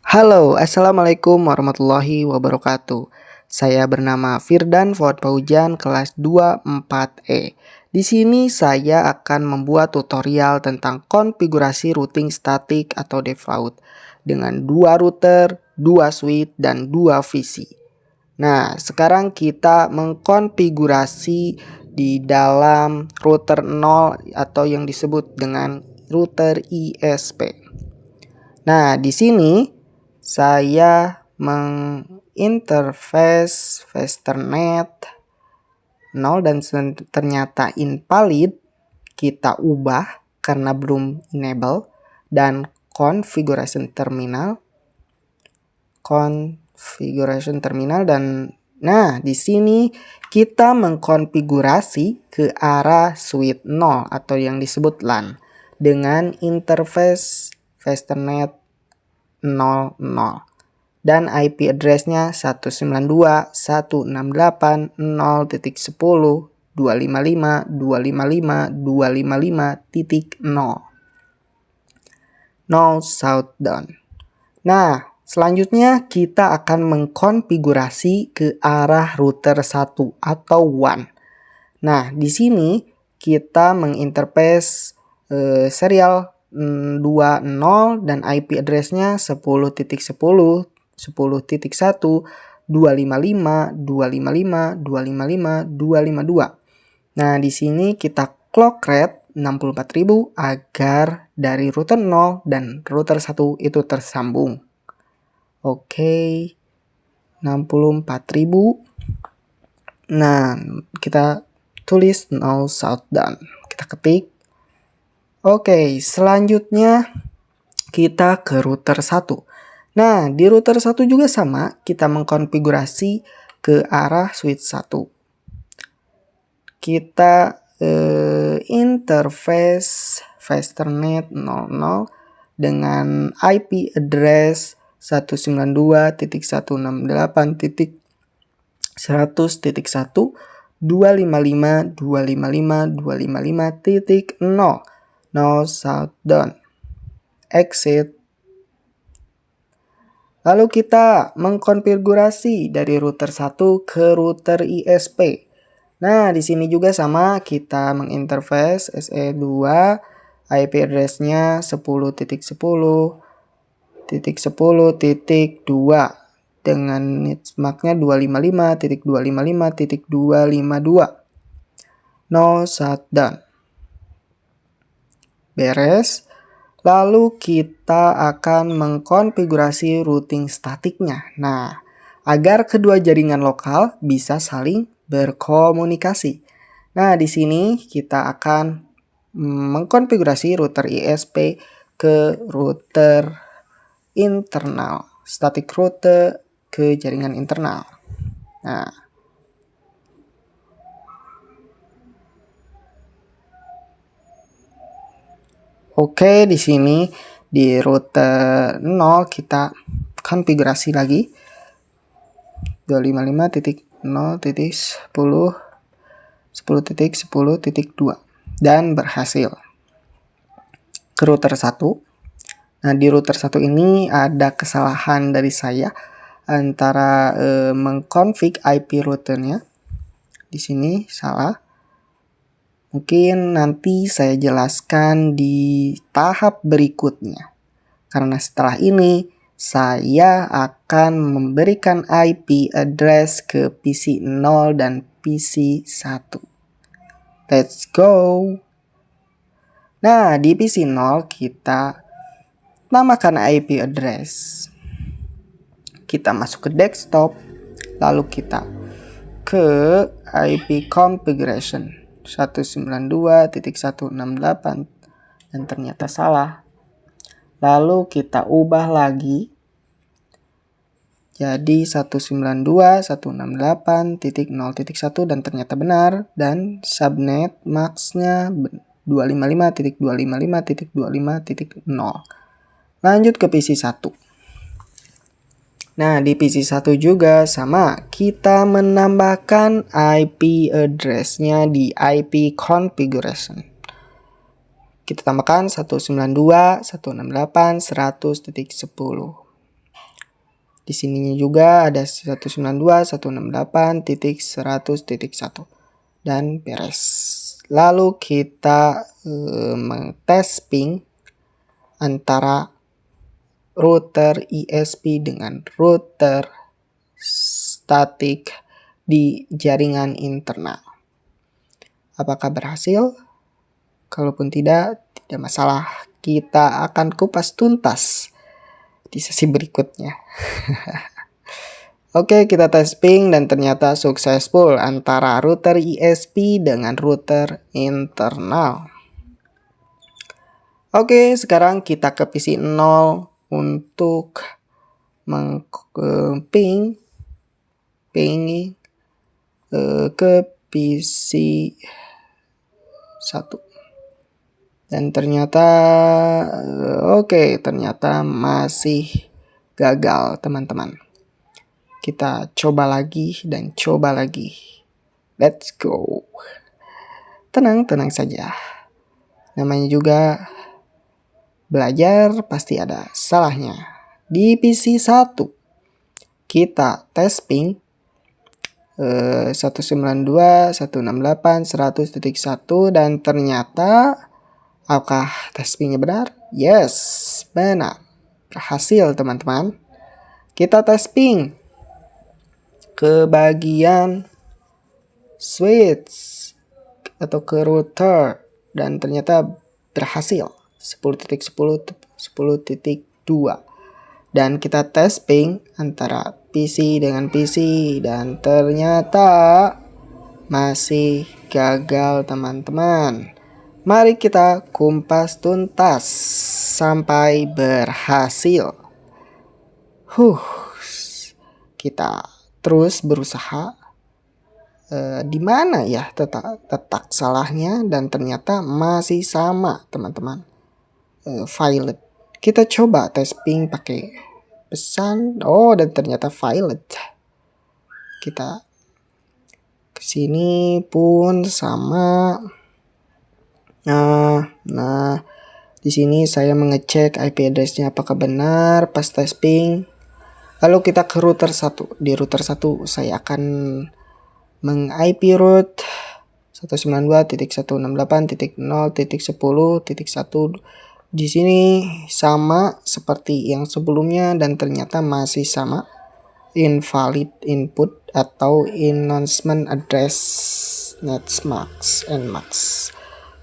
Halo, Assalamualaikum warahmatullahi wabarakatuh. Saya bernama Firdan Fuad Paujan, kelas 24E. Di sini saya akan membuat tutorial tentang konfigurasi routing statik atau default dengan 2 router, 2 switch, dan 2 VC. Nah, sekarang kita mengkonfigurasi di dalam router 0 atau yang disebut dengan router ISP. Nah, di sini saya menginterface Ethernet 0 dan ternyata invalid, kita ubah karena belum enable, dan configuration terminal dan di sini kita mengkonfigurasi ke arah switch 0 atau yang disebut LAN dengan interface Ethernet 00 dan IP address-nya 192.168.0.255.255.255.0 No Shutdown. Nah, selanjutnya kita akan mengkonfigurasi ke arah router 1 atau WAN. Nah, di sini kita menginterface serial 20 dan IP address-nya 10.10, 10.1, 255, 255, 255, 252. Nah, di sini kita clock rate 64.000 agar dari router 0 dan router 1 itu tersambung. Oke, 64.000. Nah, kita tulis no shutdown. Kita ketik. Oke, selanjutnya kita ke router 1. Nah, di router 1 juga sama, kita mengkonfigurasi ke arah switch 1. Kita interface Ethernet 00 dengan IP address 192.168.100.1 255.255.255.0 No shutdown. Exit. Lalu kita mengkonfigurasi dari router 1 ke router ISP. Nah, di sini juga sama, kita menginterface SE2, IP address-nya 10.10.10.2 dengan netmark-nya 255.255.252. No shutdown. Beres. Lalu kita akan mengkonfigurasi routing statiknya. Nah, agar kedua jaringan lokal bisa saling berkomunikasi. Nah, di sini kita akan mengkonfigurasi router ISP ke router internal, static router ke jaringan internal. Nah, oke, di sini di router 0 kita konfigurasi lagi 255.0.10.10.2 dan berhasil ke router 1. Nah, di router 1 ini ada kesalahan dari saya antara mengkonfig IP routernya. Di sini salah. Mungkin nanti saya jelaskan di tahap berikutnya. Karena setelah ini saya akan memberikan IP address ke PC 0 dan PC 1. Let's go. Nah, di PC 0 kita namakan IP address. Kita masuk ke desktop, lalu kita ke IP configuration 192.168 dan ternyata salah. Lalu kita ubah lagi jadi 192.168.0.1 dan ternyata benar, dan subnet max-nya 255.255.255.0. Lanjut ke PC 1. Nah, di PC 1 juga sama, kita menambahkan IP address-nya di IP configuration. Kita tambahkan 192.168.100.10. Di sininya juga ada 192.168.100.1 dan beres. Lalu kita tes ping antara router ISP dengan router statik di jaringan internal. Apakah berhasil? Kalaupun tidak masalah. Kita akan kupas tuntas di sesi berikutnya. Oke, kita tes ping dan ternyata successful antara router ISP dengan router internal. Oke, sekarang kita ke PC 0 untuk ping ke PC 1. Dan ternyata ternyata masih gagal, teman-teman. Kita coba lagi dan coba lagi. Let's go. Tenang saja. Namanya juga belajar, pasti ada salahnya. Di PC 1 kita tes ping 192.168.100.1 dan ternyata apakah tes pingnya benar? Yes, benar. Berhasil, teman-teman. Kita tes ping ke bagian switch atau ke router dan ternyata berhasil 10.10.10.2 dan kita tes ping antara PC dengan PC dan ternyata masih gagal, teman-teman. Mari kita kumpas tuntas sampai berhasil. Kita terus berusaha. Di mana ya letak salahnya dan ternyata masih sama, teman-teman. Violet. Kita coba tes ping pakai pesan. Dan ternyata violet. Kita kesini pun sama. Nah, di sini saya mengecek IP address-nya apakah benar pas tes ping. Lalu kita ke router 1. Di router 1 saya akan meng-IP root 192.168.0.10.1. Di sini sama seperti yang sebelumnya dan ternyata masih sama. Invalid input atau announcement address netmax nmax.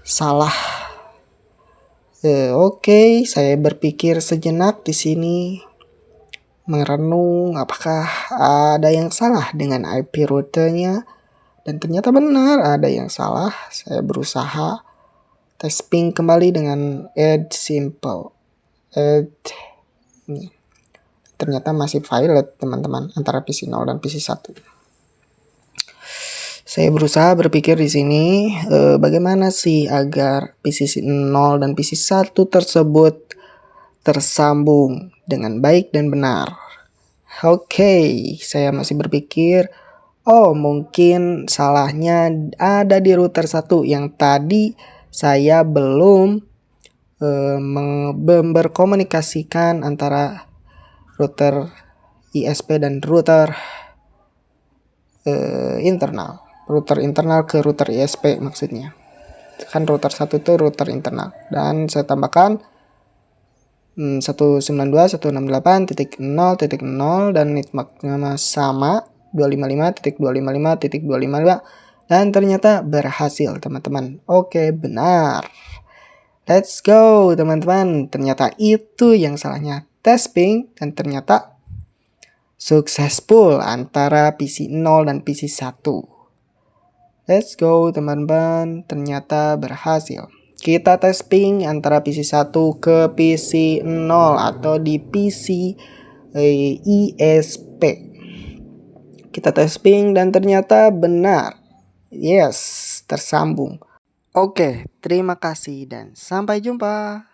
Salah. Oke, saya berpikir sejenak di sini. Merenung apakah ada yang salah dengan IP routernya dan ternyata benar ada yang salah. Saya berusaha tes ping kembali dengan add simple ini. Ternyata masih violet, teman-teman, antara PC 0 dan PC 1. Saya berusaha berpikir di sini bagaimana sih agar PC 0 dan PC 1 tersebut tersambung dengan baik dan benar. Oke, saya masih berpikir, mungkin salahnya ada di router 1 yang tadi saya belum berkomunikasikan antara router ISP dan router internal. Router internal ke router ISP maksudnya. Kan router 1 itu router internal. Dan saya tambahkan 192.168.0.0 dan netmax sama 255.255.255 dan ternyata berhasil, teman-teman. Oke, benar. Let's go, teman-teman. Ternyata itu yang salahnya tes ping dan ternyata successful antara PC 0 dan PC 1. Let's go, teman-teman. Ternyata berhasil. Kita tes ping antara PC 1 ke PC 0 atau di PC ISP. Kita tes ping dan ternyata benar. Yes, tersambung. Oke, terima kasih dan sampai jumpa.